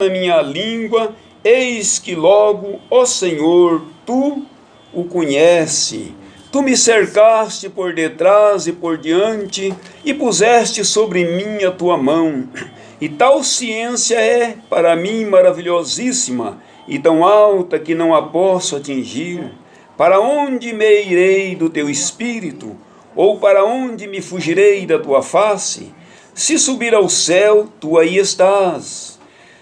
na minha língua, eis que logo, ó Senhor, tu o conhece. Tu me cercaste por detrás e por diante, e puseste sobre mim a tua mão. E tal ciência é, para mim, maravilhosíssima, e tão alta que não a posso atingir. Para onde me irei do teu espírito? Ou para onde me fugirei da tua face? Se subir ao céu, tu aí estás.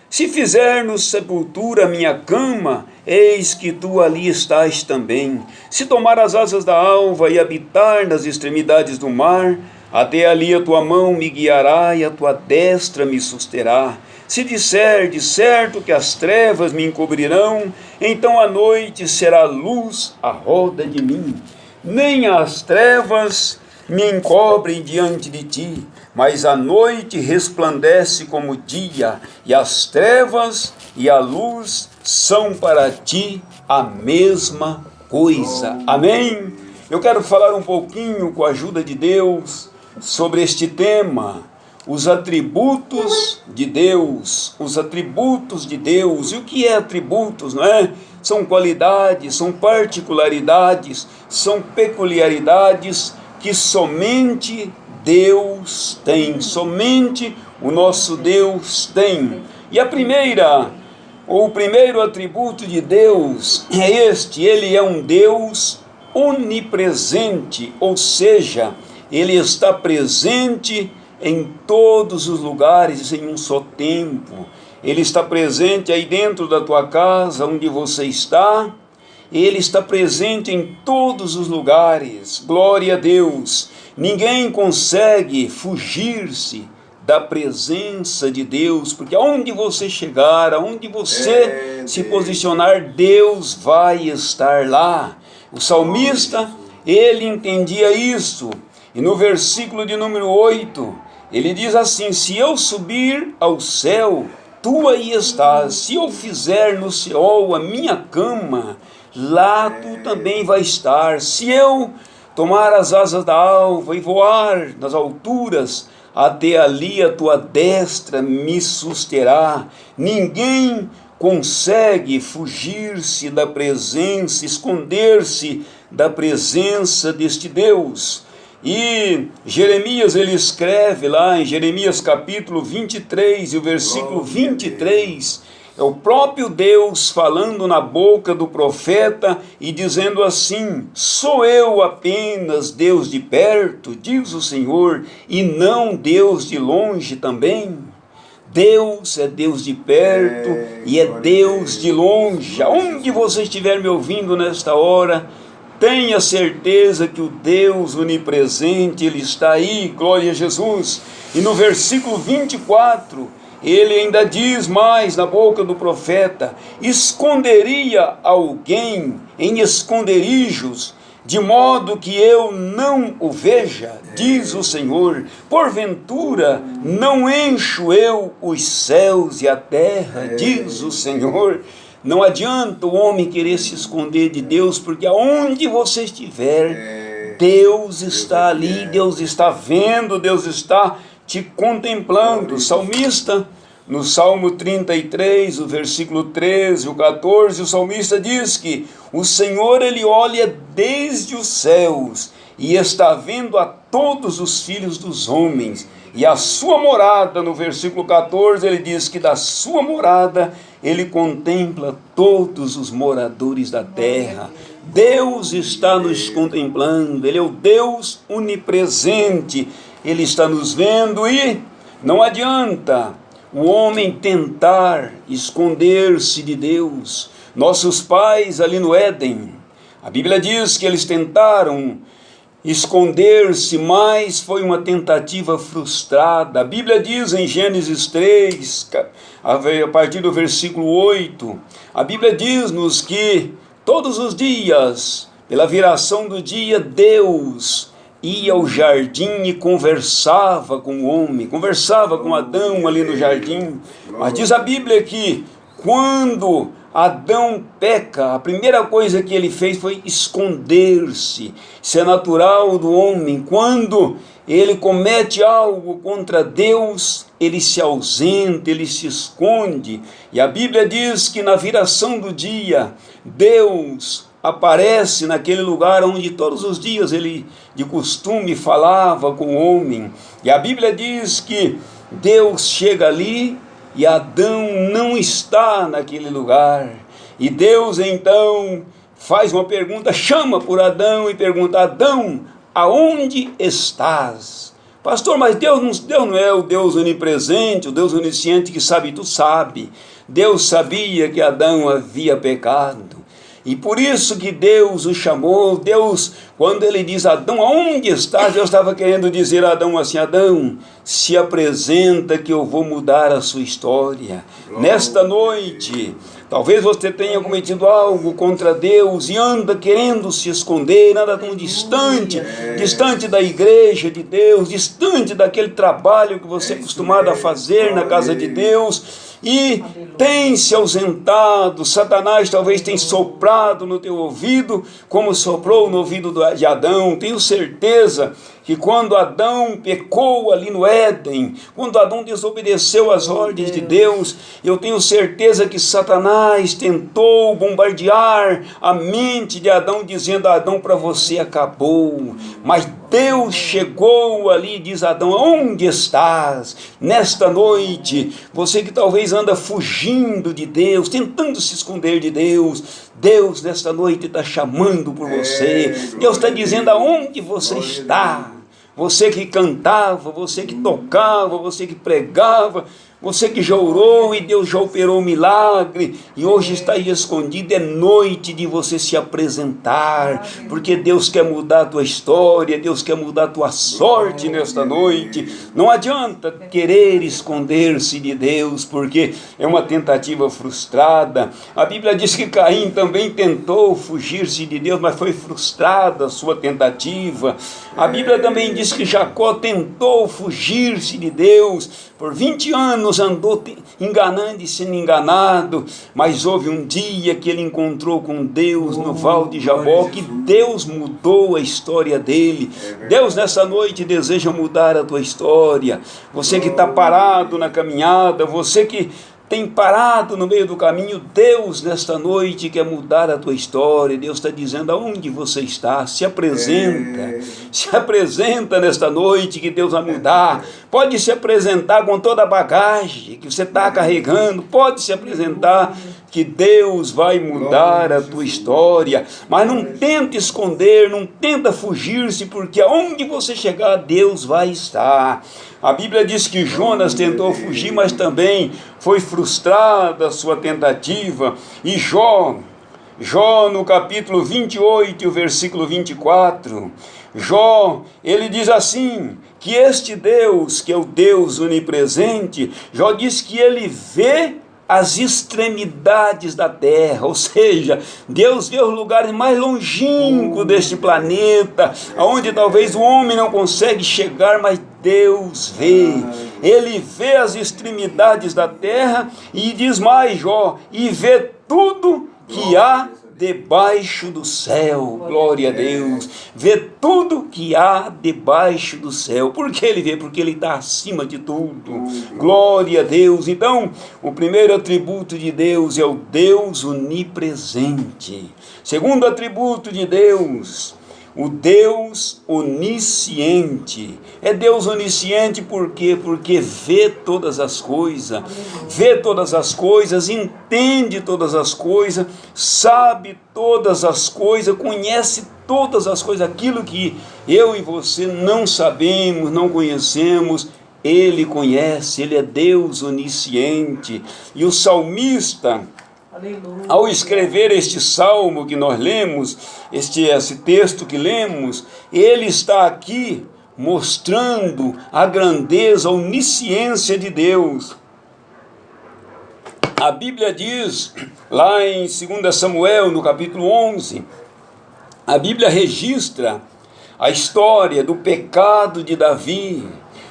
Se fizer no sepultura a minha cama, eis que tu ali estás também. Se tomar as asas da alva e habitar nas extremidades do mar, até ali a tua mão me guiará e a tua destra me susterá. Se disser de certo que as trevas me encobrirão, então a noite será luz à roda de mim. Nem as trevas me encobrem diante de ti, mas a noite resplandece como dia, e as trevas e a luz são para ti a mesma coisa. Amém? Eu quero falar um pouquinho, com a ajuda de Deus, sobre este tema, os atributos de Deus, os atributos de Deus. E o que é atributos, não é? São qualidades, são particularidades, são peculiaridades que somente Deus tem, somente o nosso Deus tem. E o primeiro atributo de Deus é este: Ele é um Deus onipresente, ou seja, Ele está presente em todos os lugares em um só tempo. Ele está presente aí dentro da tua casa, onde você está. Ele está presente em todos os lugares. Glória a Deus. Ninguém consegue fugir-se da presença de Deus, porque aonde você chegar, aonde você se posicionar, Deus vai estar lá. O salmista, ele entendia isso. E no versículo de número 8, ele diz assim: se eu subir ao céu, tu aí estás. Se eu fizer no Seol a minha cama, lá tu também vai estar. Se eu tomar as asas da alva e voar nas alturas, até ali a tua destra me susterá. Ninguém consegue fugir-se da presença, esconder-se da presença deste Deus. E Jeremias, ele escreve lá em Jeremias capítulo 23 e o versículo 23, é o próprio Deus falando na boca do profeta e dizendo assim: sou eu apenas Deus de perto, diz o Senhor, e não Deus de longe também? Deus é Deus de perto e é Deus de longe. Aonde você estiver me ouvindo nesta hora, tenha certeza que o Deus onipresente, Ele está aí, glória a Jesus. E no versículo 24, ele ainda diz mais na boca do profeta: esconderia alguém em esconderijos, de modo que eu não o veja, diz o Senhor. Porventura não encho eu os céus e a terra, diz o Senhor. Não adianta o homem querer se esconder de Deus, porque aonde você estiver, Deus está ali, Deus está vendo, Deus está te contemplando. O salmista, no Salmo 33, o versículo 13, o 14, o salmista diz que o Senhor, Ele olha desde os céus e está vendo a todos os filhos dos homens. E a sua morada, no versículo 14, ele diz que da sua morada ele contempla todos os moradores da terra. Deus está nos contemplando, Ele é o Deus onipresente, Ele está nos vendo. E não adianta o homem tentar esconder-se de Deus. Nossos pais ali no Éden, a Bíblia diz que eles tentaram esconder-se, mas foi uma tentativa frustrada. A Bíblia diz em Gênesis 3, a partir do versículo 8, a Bíblia diz-nos que todos os dias, pela viração do dia, Deus ia ao jardim e conversava com o homem, conversava com Adão ali no jardim. Mas diz a Bíblia que quando Adão peca, a primeira coisa que ele fez foi esconder-se. Isso é natural do homem. Quando ele comete algo contra Deus, ele se ausenta, ele se esconde. E a Bíblia diz que na viração do dia, Deus aparece naquele lugar onde todos os dias ele de costume falava com o homem. E a Bíblia diz que Deus chega ali e Adão não está naquele lugar. E Deus então faz uma pergunta, chama por Adão e pergunta: Adão, aonde estás? Pastor, mas Deus não é o Deus onipresente, o Deus onisciente que sabe tudo, sabe. Deus sabia que Adão havia pecado. E por isso que Deus o chamou. Deus, quando ele diz: Adão, aonde estás? Deus estava querendo dizer a Adão assim: Adão, se apresenta que eu vou mudar a sua história. Nesta noite, talvez você tenha cometido algo contra Deus e anda querendo se esconder, anda tão distante da igreja de Deus, distante daquele trabalho que você é acostumado a fazer na casa de Deus, e tem se ausentado. Satanás talvez tenha soprado no teu ouvido, como soprou no ouvido de Adão. Tenho certeza que quando Adão pecou ali no Éden, quando Adão desobedeceu às ordens de Deus, eu tenho certeza que Satanás tentou bombardear a mente de Adão, dizendo: Adão, para você acabou. Mas Deus chegou ali e diz: Adão, onde estás? Nesta noite, você que talvez anda fugindo de Deus, tentando se esconder de Deus, Deus nesta noite está chamando por você. Deus está dizendo: aonde você está? Você que cantava, você que tocava, você que pregava, você que já orou e Deus já operou um milagre e hoje está aí escondido. É noite de você se apresentar, porque Deus quer mudar a tua história, Deus quer mudar a tua sorte nesta noite. Não adianta querer esconder-se de Deus, porque é uma tentativa frustrada. A Bíblia diz que Caim também tentou fugir-se de Deus, mas foi frustrada a sua tentativa. A Bíblia também diz que Jacó tentou fugir-se de Deus, por 20 anos andou enganando e sendo enganado, mas houve um dia que ele encontrou com Deus no Val de Jabó, que Deus mudou a história dele. Deus nessa noite deseja mudar a tua história. Você que está parado na caminhada, você que tem parado no meio do caminho, Deus nesta noite quer mudar a tua história. Deus está dizendo: aonde você está? Se apresenta nesta noite que Deus vai mudar. Pode se apresentar com toda a bagagem que você está carregando, pode se apresentar que Deus vai mudar a tua história. Mas não tenta esconder, não tenta fugir-se, porque aonde você chegar, Deus vai estar. A Bíblia diz que Jonas tentou fugir, mas também foi frustrada a sua tentativa. E Jó no capítulo 28, o versículo 24, Jó, ele diz assim, que este Deus, que é o Deus onipresente, Jó diz que ele vê as extremidades da terra, ou seja, Deus vê os lugares mais longínquos deste planeta, onde talvez o homem não consegue chegar, mas Deus vê. Ele vê as extremidades da terra e diz mais, Jó, e vê tudo que há debaixo do céu. Glória a Deus. Vê tudo que há debaixo do céu. Por que ele vê? Porque ele está acima de tudo. Glória a Deus. Então, o primeiro atributo de Deus é o Deus onipresente. Segundo atributo de Deus, o Deus onisciente. É Deus onisciente por quê? Porque vê todas as coisas, entende todas as coisas, sabe todas as coisas, conhece todas as coisas, aquilo que eu e você não sabemos, não conhecemos, Ele conhece, Ele é Deus onisciente. E o salmista, ao escrever este salmo que nós lemos, esse texto que lemos, ele está aqui mostrando a grandeza, a onisciência de Deus. A Bíblia diz, lá em 2 Samuel, no capítulo 11, a Bíblia registra a história do pecado de Davi,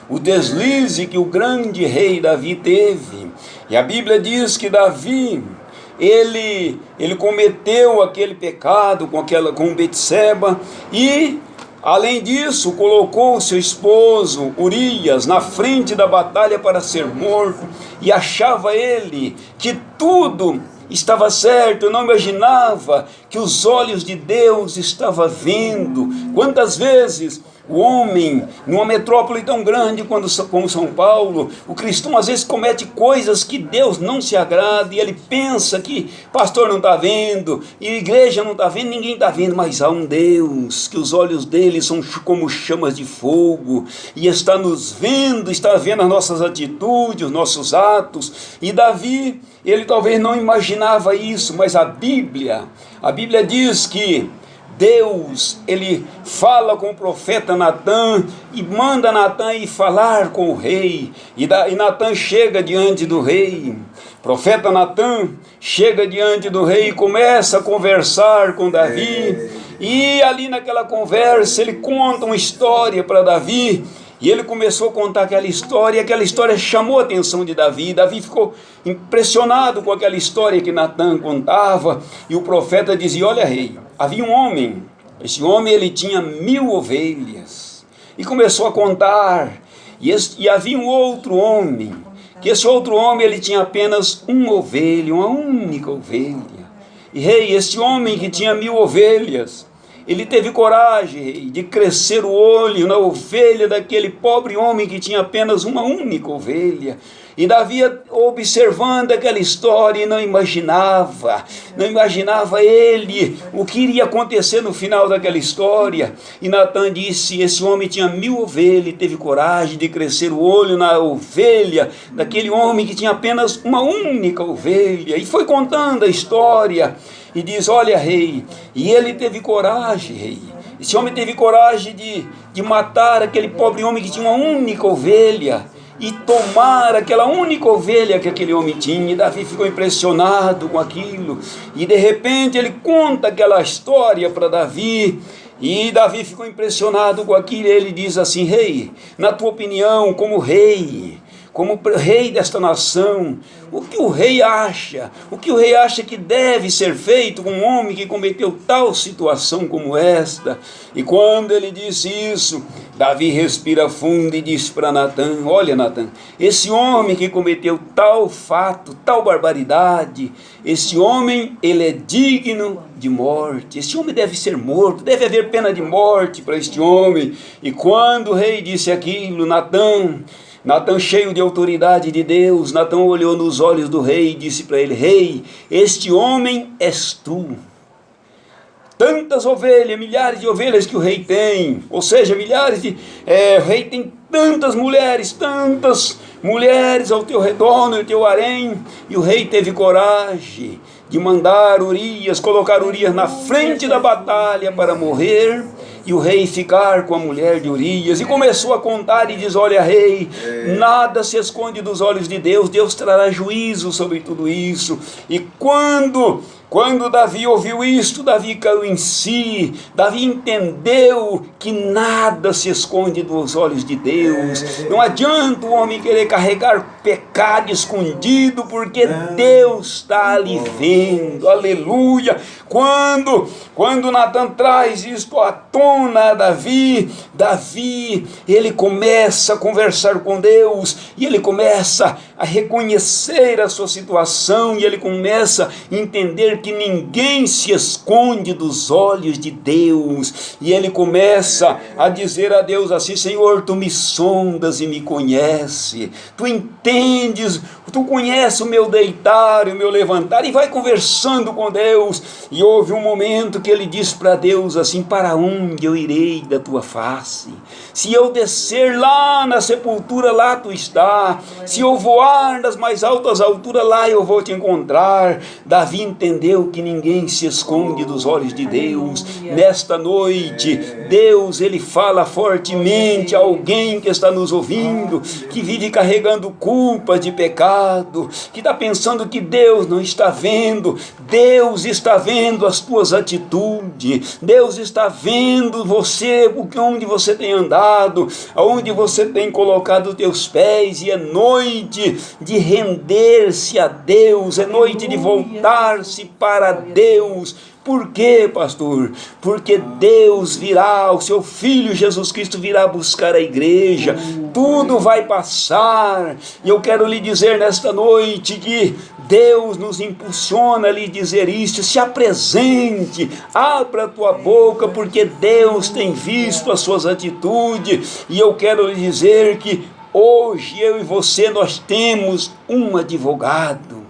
o deslize que o grande rei Davi teve. E a Bíblia diz que Davi, ele cometeu aquele pecado com Betseba e, além disso, colocou o seu esposo Urias na frente da batalha para ser morto, e achava ele que tudo estava certo. Eu não imaginava que os olhos de Deus estavam vendo. Quantas vezes o homem, numa metrópole tão grande como São Paulo, o cristão às vezes comete coisas que Deus não se agrada, e ele pensa que pastor não está vendo, e a igreja não está vendo, ninguém está vendo, mas há um Deus, que os olhos dele são como chamas de fogo, e está nos vendo, está vendo as nossas atitudes, os nossos atos. E Davi, ele talvez não imaginava isso, mas a Bíblia diz que Deus, ele fala com o profeta Natã e manda Natã ir falar com o rei, e Natã chega diante do rei. Profeta Natã chega diante do rei e começa a conversar com Davi, e ali naquela conversa ele conta uma história para Davi. E ele começou a contar aquela história chamou a atenção de Davi. Davi ficou impressionado com aquela história que Natã contava, e o profeta dizia: olha, rei, havia um homem, esse homem ele tinha 1000 ovelhas, e começou a contar, e havia um outro homem, que esse outro homem ele tinha apenas uma ovelha, uma única ovelha. E rei, esse homem que tinha 1000 ovelhas, ele teve coragem de crescer o olho na ovelha daquele pobre homem que tinha apenas uma única ovelha. E Davi, observando aquela história, e não imaginava ele o que iria acontecer no final daquela história. E Natã disse: esse homem tinha 1000 ovelhas e teve coragem de crescer o olho na ovelha daquele homem que tinha apenas uma única ovelha. E foi contando a história, e diz: olha, rei, e ele teve coragem, rei. Esse homem teve coragem de matar aquele pobre homem que tinha uma única ovelha, e tomar aquela única ovelha que aquele homem tinha. E Davi ficou impressionado com aquilo, e de repente ele conta aquela história para Davi, e Davi ficou impressionado com aquilo. Ele diz assim: rei, na tua opinião, como rei desta nação, o que o rei acha? O que o rei acha que deve ser feito com um homem que cometeu tal situação como esta? E quando ele disse isso, Davi respira fundo e diz para Natã: olha, Natã, esse homem que cometeu tal fato, tal barbaridade, esse homem, ele é digno de morte. Esse homem deve ser morto, deve haver pena de morte para este homem. E quando o rei disse aquilo, Natã, cheio de autoridade de Deus, Natã olhou nos olhos do rei e disse para ele: rei, este homem és tu. Tantas ovelhas, milhares de ovelhas que o rei tem, ou seja, o rei tem tantas mulheres ao teu redor, no teu harém. E o rei teve coragem de mandar colocar Urias na frente da batalha para morrer, e o rei ficar com a mulher de Urias. E começou a contar e diz: olha, rei, nada se esconde dos olhos de Deus, Deus trará juízo sobre tudo isso. E quando Davi ouviu isto, Davi caiu em si. Davi entendeu que nada se esconde dos olhos de Deus. Não adianta o homem querer carregar pecado escondido, porque Deus está ali vendo. Aleluia! Quando Natã traz isto à tona a Davi, ele começa a conversar com Deus, e ele começa a reconhecer a sua situação, e ele começa a entender que ninguém se esconde dos olhos de Deus. E ele começa a dizer a Deus assim: Senhor, tu me sondas e me conhece, tu entendes, tu conheces o meu deitar e o meu levantar. E vai conversando com Deus. E houve um momento que ele diz para Deus assim: para onde eu irei da tua face? Se eu descer lá na sepultura, lá tu está. Se eu voar nas mais altas alturas, lá eu vou te encontrar. Davi entendeu que ninguém se esconde dos olhos de Deus. Nesta noite, Deus, ele fala fortemente a alguém que está nos ouvindo, que vive carregando culpa de pecado, que está pensando que Deus não está vendo. Deus está vendo as tuas atitudes, Deus está vendo você, onde você tem andado. colocado, aonde você tem colocado os teus pés, e é noite de render-se a Deus, é noite de voltar-se para Deus. Por quê, pastor? Porque Deus virá, o seu Filho Jesus Cristo virá buscar a igreja, tudo vai passar, e eu quero lhe dizer nesta noite que Deus nos impulsiona a lhe dizer isto: se apresente, abra a tua boca, porque Deus tem visto as suas atitudes, e eu quero lhe dizer que hoje eu e você, nós temos um advogado.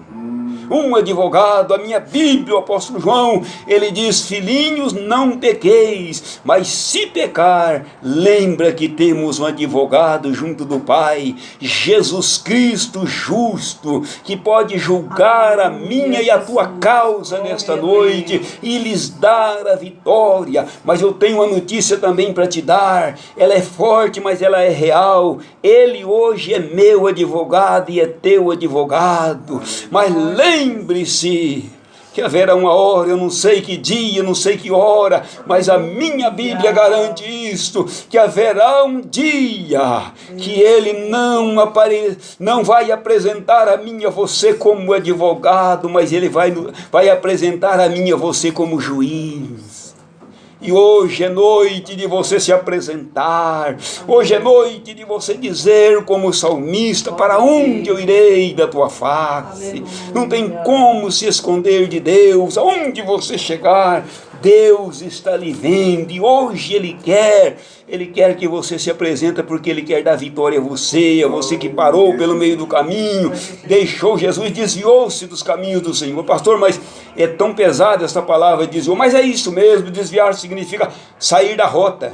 A minha Bíblia, o apóstolo João, ele diz: filhinhos, não pequeis, mas se pecar, lembra que temos um advogado junto do Pai, Jesus Cristo justo, que pode julgar a minha e a tua causa nesta noite e lhes dar a vitória. Mas eu tenho uma notícia também para te dar, ela é forte, mas ela é real. Ele hoje é meu advogado e é teu advogado, mas lembre-se que haverá uma hora, eu não sei que dia, não sei que hora, mas a minha Bíblia garante isto, que haverá um dia que ele não vai apresentar a mim e a você como advogado, mas ele vai apresentar a mim e a você como juiz. E hoje é noite de você se apresentar, hoje é noite de você dizer como salmista: para onde eu irei da tua face? Não tem como se esconder de Deus, aonde você chegar, Deus está lhe vendo, e hoje Ele quer que você se apresente, porque Ele quer dar vitória a você que parou pelo meio do caminho, deixou Jesus, desviou-se dos caminhos do Senhor. Pastor, mas é tão pesada essa palavra, desviou, mas é isso mesmo, desviar significa sair da rota.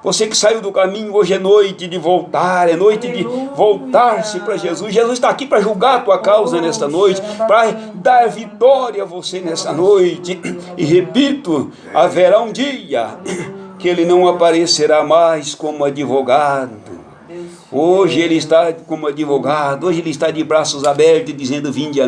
Você que saiu do caminho, hoje é noite de voltar, é noite de voltar-se para Jesus. Jesus está aqui para julgar a tua causa nesta noite, para dar vitória a você nesta noite. E repito, haverá um dia que ele não aparecerá mais como advogado. Hoje ele está como advogado, hoje ele está de braços abertos dizendo: vinde a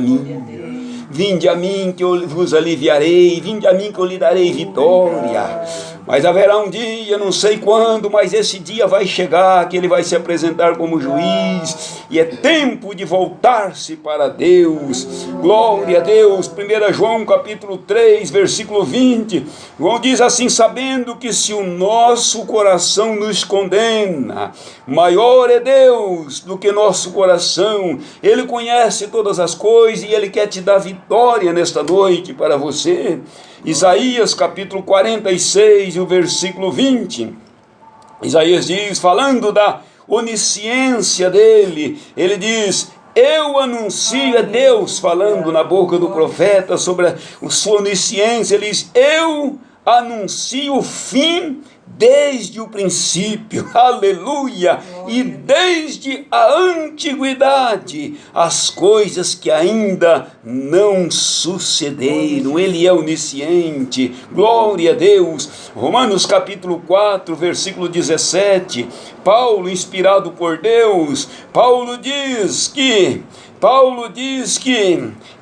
mim que eu vos aliviarei, vinde a mim que eu lhe darei vitória. Mas haverá um dia, não sei quando, mas esse dia vai chegar, que ele vai se apresentar como juiz, e é tempo de voltar-se para Deus. Glória a Deus. 1 João capítulo 3, versículo 20, João diz assim: sabendo que se o nosso coração nos condena, maior é Deus do que nosso coração. Ele conhece todas as coisas e Ele quer te dar vitória nesta noite para você. Isaías capítulo 46, o versículo 20, Isaías diz, falando da onisciência dele, ele diz: eu anuncio, é Deus falando na boca do profeta sobre a sua onisciência. Ele diz: eu anuncio o fim desde o princípio, aleluia, e desde a antiguidade, as coisas que ainda não sucederam. Ele é onisciente, glória a Deus. Romanos capítulo 4, versículo 17, Paulo, inspirado por Deus, Paulo diz que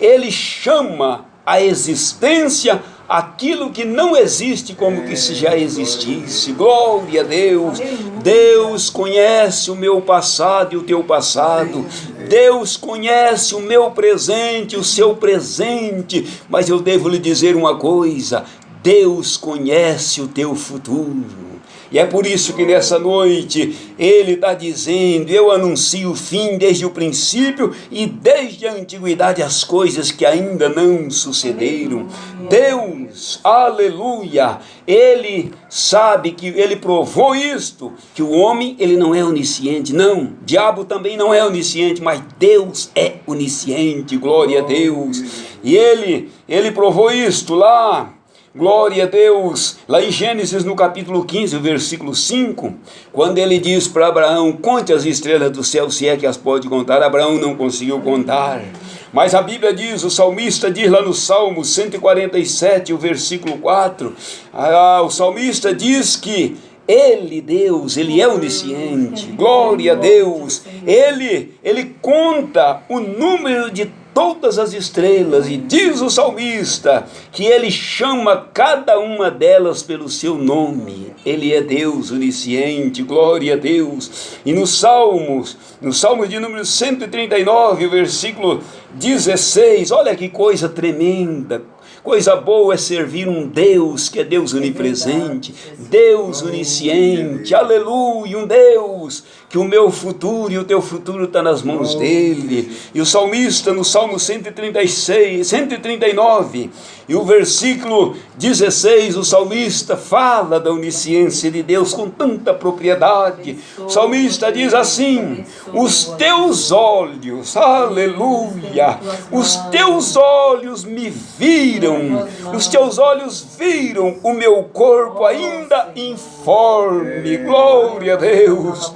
ele chama a existência aquilo que não existe como que se já existisse. Glória a Deus. Deus conhece o meu passado e o teu passado. Deus conhece o meu presente e o seu presente. Mas eu devo lhe dizer uma coisa: Deus conhece o teu futuro. E é por isso que nessa noite Ele está dizendo: eu anuncio o fim desde o princípio e desde a antiguidade as coisas que ainda não sucederam. Deus, aleluia, Ele sabe que Ele provou isto, que o homem, ele não é onisciente, não, o diabo também não é onisciente, mas Deus é onisciente, glória a Deus. E Ele provou isto lá, glória a Deus, lá em Gênesis no capítulo 15, versículo 5, quando ele diz para Abraão: conte as estrelas do céu, se é que as pode contar. Abraão não conseguiu contar, mas a Bíblia diz, o salmista diz lá no Salmo 147, o versículo 4, o salmista diz que Ele, Deus, Ele é onisciente, glória a Deus, Ele conta o número de todas as estrelas, e diz o salmista que ele chama cada uma delas pelo seu nome. Ele é Deus onisciente, glória a Deus. E no Salmo de número 139, o versículo 16, olha que coisa tremenda. Coisa boa é servir um Deus que é Deus onipresente, Deus onisciente, aleluia, um Deus que o meu futuro e o teu futuro está nas mãos dele. E o salmista no Salmo 139, e o versículo 16, o salmista fala da onisciência de Deus com tanta propriedade. O salmista diz assim: os teus olhos, aleluia, os teus olhos me viram, os teus olhos viram o meu corpo ainda informe, glória a Deus,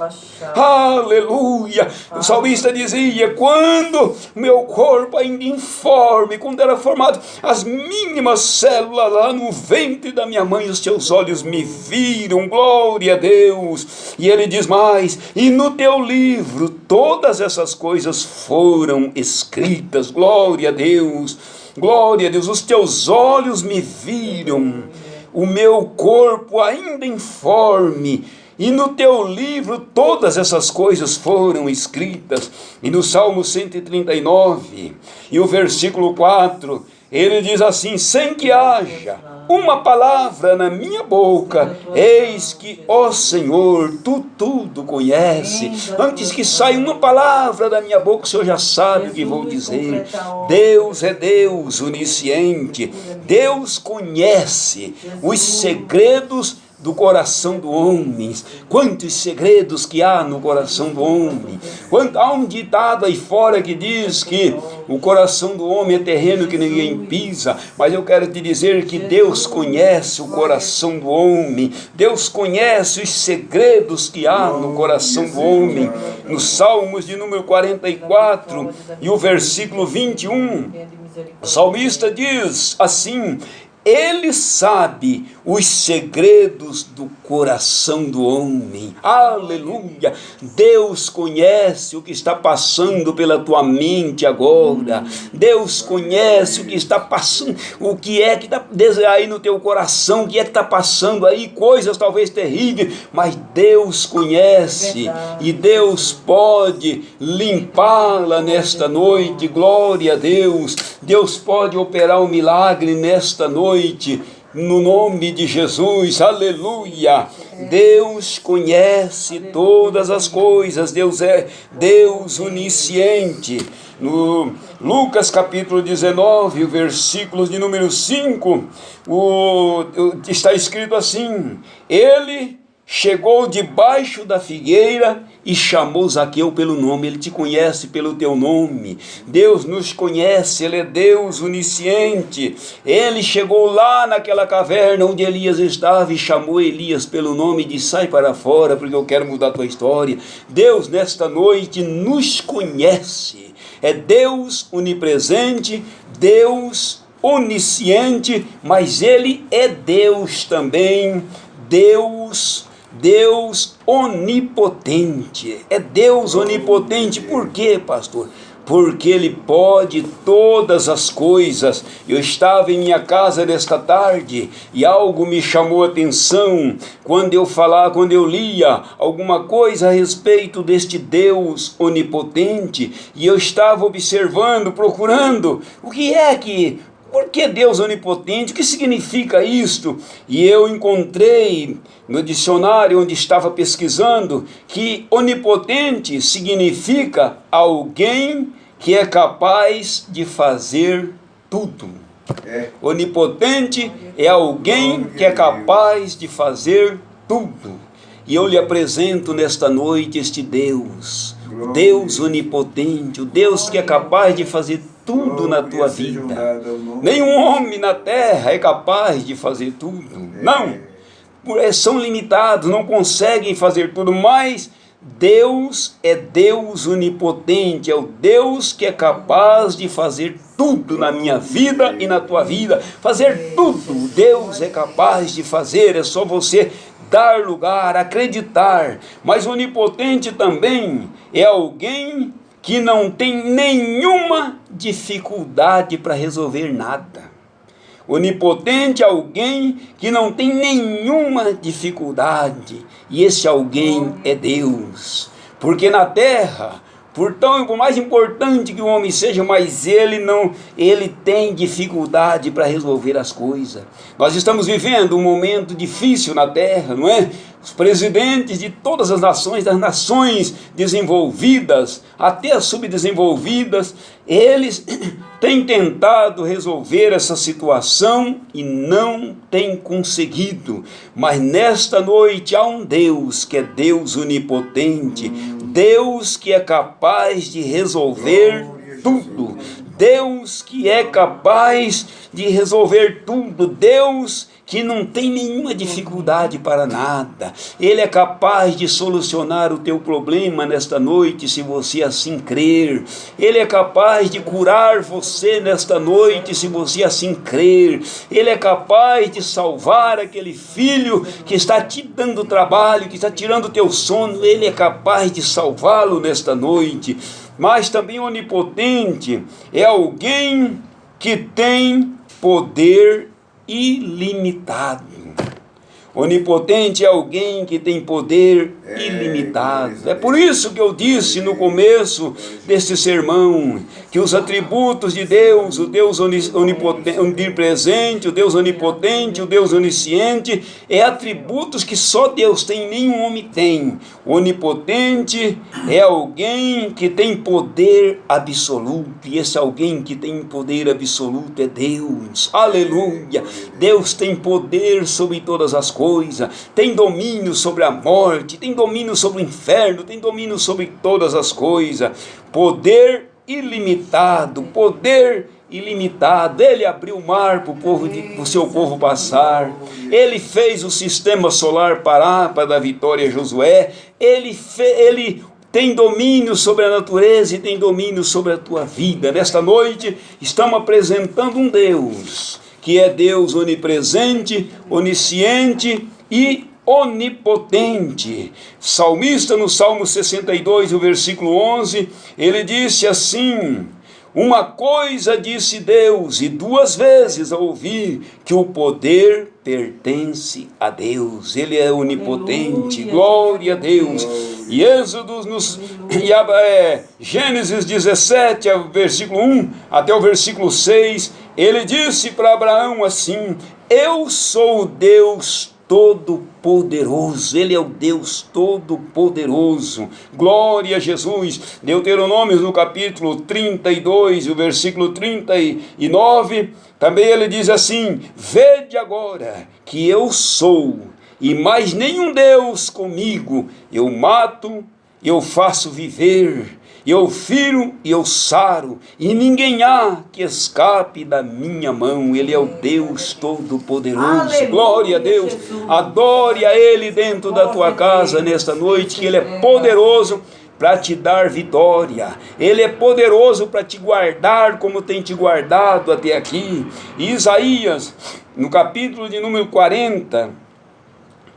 aleluia. O salmista dizia: quando meu corpo ainda informe, quando era formado as mínimas células lá no ventre da minha mãe, os teus olhos me viram, glória a Deus. E ele diz mais: e no teu livro todas essas coisas foram escritas, glória a Deus, glória a Deus. Os teus olhos me viram, o meu corpo ainda informe, e no teu livro todas essas coisas foram escritas. E no Salmo 139, e o versículo 4, ele diz assim: sem que haja uma palavra na minha boca, eis que, ó Senhor, tu tudo conhece. Antes que saia uma palavra da minha boca, o Senhor já sabe o que vou dizer. Deus é Deus onisciente, Deus conhece os segredos do coração do homem. Quantos segredos que há no coração do homem. Há um ditado aí fora que diz que o coração do homem é terreno que ninguém pisa, mas eu quero te dizer que Deus conhece o coração do homem. Deus conhece os segredos que há no coração do homem. Nos Salmos de número 44 e o versículo 21, o salmista diz assim: ele sabe os segredos do coração do homem, aleluia. Deus conhece o que está passando pela tua mente agora. Deus conhece o que está passando, o que é que está aí no teu coração, o que é que está passando aí, coisas talvez terríveis, mas Deus conhece, e Deus pode limpá-la nesta noite, glória a Deus. Deus pode operar um milagre nesta noite, no nome de Jesus, aleluia. Deus conhece todas as coisas, Deus é Deus onisciente. No Lucas capítulo 19, o versículo de número 5, está escrito assim: ele chegou debaixo da figueira e chamou Zaqueu pelo nome. Ele te conhece pelo teu nome. Deus nos conhece, Ele é Deus onisciente. Ele chegou lá naquela caverna onde Elias estava e chamou Elias pelo nome e disse: sai para fora, porque eu quero mudar a tua história. Deus nesta noite nos conhece. É Deus onipresente, Deus onisciente, mas Ele é Deus também, Deus onipotente. É Deus onipotente. Por quê, pastor? Porque Ele pode todas as coisas. Eu estava em minha casa nesta tarde e algo me chamou a atenção quando eu lia alguma coisa a respeito deste Deus onipotente, e eu estava observando, procurando por que Deus onipotente? O que significa isto? E eu encontrei no dicionário onde estava pesquisando que onipotente significa alguém que é capaz de fazer tudo. Onipotente é alguém que é capaz de fazer tudo. E eu lhe apresento nesta noite este Deus, o Deus onipotente, o Deus que é capaz de fazer tudo na tua vida. Nenhum homem na terra é capaz de fazer tudo. Não, são limitados, não conseguem fazer tudo, mas Deus é Deus onipotente, é o Deus que é capaz de fazer tudo na minha vida e na tua vida. Fazer tudo, Deus é capaz de fazer, é só você dar lugar, acreditar. Mas onipotente também é alguém que não tem nenhuma dificuldade para resolver nada. Onipotente é alguém que não tem nenhuma dificuldade, e esse alguém é Deus. Porque na terra, por mais importante que o homem seja, mas ele tem dificuldade para resolver as coisas. Nós estamos vivendo um momento difícil na terra, não é? Os presidentes de todas as nações, das nações desenvolvidas, até as subdesenvolvidas, eles têm tentado resolver essa situação e não têm conseguido. Mas nesta noite há um Deus que é Deus onipotente, Deus que é capaz de resolver tudo, Deus que é capaz de resolver tudo, Deus que não tem nenhuma dificuldade para nada. Ele é capaz de solucionar o teu problema nesta noite, se você assim crer. Ele é capaz de curar você nesta noite, se você assim crer. Ele é capaz de salvar aquele filho que está te dando trabalho, que está tirando o teu sono. Ele é capaz de salvá-lo nesta noite. Mas também onipotente é alguém que tem poder ilimitado. Onipotente é alguém que tem poder ilimitado. É por isso que eu disse no começo deste sermão que os atributos de Deus, o Deus onipresente, o Deus onipotente, o Deus onisciente, é atributos que só Deus tem, nenhum homem tem. Onipotente é alguém que tem poder absoluto, e esse alguém que tem poder absoluto é Deus. Aleluia! Deus tem poder sobre todas as coisas, tem domínio sobre a morte, tem domínio sobre o inferno, tem domínio sobre todas as coisas. Poder ilimitado, poder ilimitado. Ele abriu o mar para o seu povo passar. Ele fez o sistema solar parar para dar vitória a Josué. Ele tem domínio sobre a natureza e tem domínio sobre a tua vida. Nesta noite estamos apresentando um Deus que é Deus onipresente, onisciente e onipotente. Salmista, no Salmo 62, o versículo 11, ele disse assim: uma coisa disse Deus, e duas vezes ouvi, que o poder pertence a Deus. Ele é onipotente. Aleluia. Glória a Deus. E Gênesis 17, versículo 1 até o versículo 6, ele disse para Abraão assim: eu sou o Deus Todo-Poderoso. Ele é o Deus Todo-Poderoso. Glória a Jesus. Deuteronômio no capítulo 32, o versículo 39, também ele diz assim: vede agora que eu sou, e mais nenhum Deus comigo. Eu mato, eu faço viver, eu firo e eu saro, e ninguém há que escape da minha mão. Ele é o Deus Todo-Poderoso. Aleluia, glória a Deus. Jesus. Adore a Ele dentro da tua casa nesta noite, que Ele é poderoso para te dar vitória. Ele é poderoso para te guardar como tem te guardado até aqui. Isaías, no capítulo de número 40,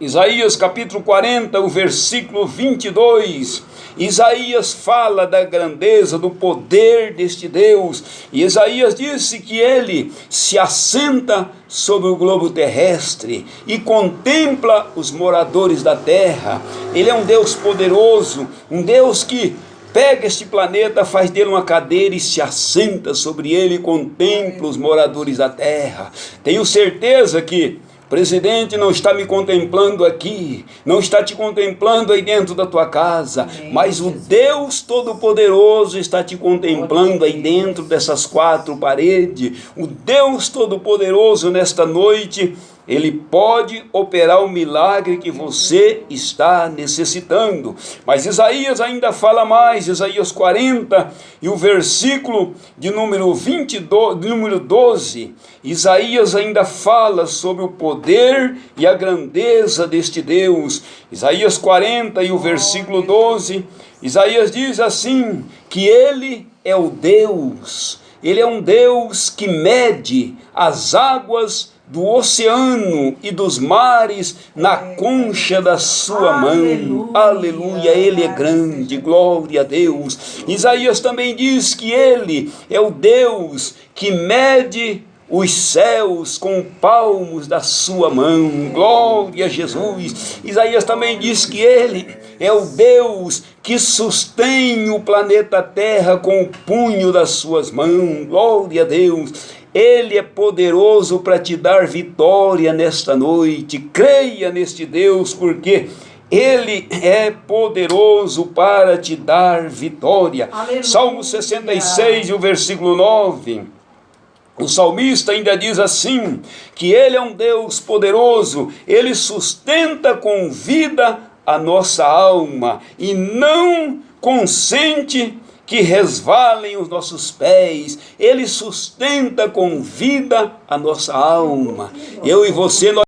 Isaías capítulo 40, o versículo 22, Isaías fala da grandeza, do poder deste Deus. E Isaías disse que ele se assenta sobre o globo terrestre e contempla os moradores da terra. Ele é um Deus poderoso, um Deus que pega este planeta, faz dele uma cadeira e se assenta sobre ele e contempla os moradores da terra. Tenho certeza que o presidente não está me contemplando aqui, não está te contemplando aí dentro da tua casa, mas o Deus Todo-Poderoso está te contemplando aí dentro dessas quatro paredes. O Deus Todo-Poderoso nesta noite, Ele pode operar o milagre que você está necessitando. Mas Isaías ainda fala mais, Isaías 40 e o versículo de número 22, de número 12, Isaías ainda fala sobre o poder e a grandeza deste Deus. Isaías 40 e o versículo 12, Isaías diz assim, que Ele é o Deus, Ele é um Deus que mede as águas do oceano e dos mares na concha da sua mão. Aleluia, Ele é grande, glória a Deus. Isaías também diz que Ele é o Deus que mede os céus com palmos da sua mão. Glória a Jesus. Isaías também diz que Ele é o Deus que sustém o planeta Terra com o punho das suas mãos. Glória a Deus. Ele é poderoso para te dar vitória nesta noite. Creia neste Deus, porque Ele é poderoso para te dar vitória. Aleluia. Salmo 66, o versículo 9. O salmista ainda diz assim, que Ele é um Deus poderoso, Ele sustenta com vida a nossa alma e não consente que resvalem os nossos pés. Ele sustenta com vida a nossa alma. Eu e você, nós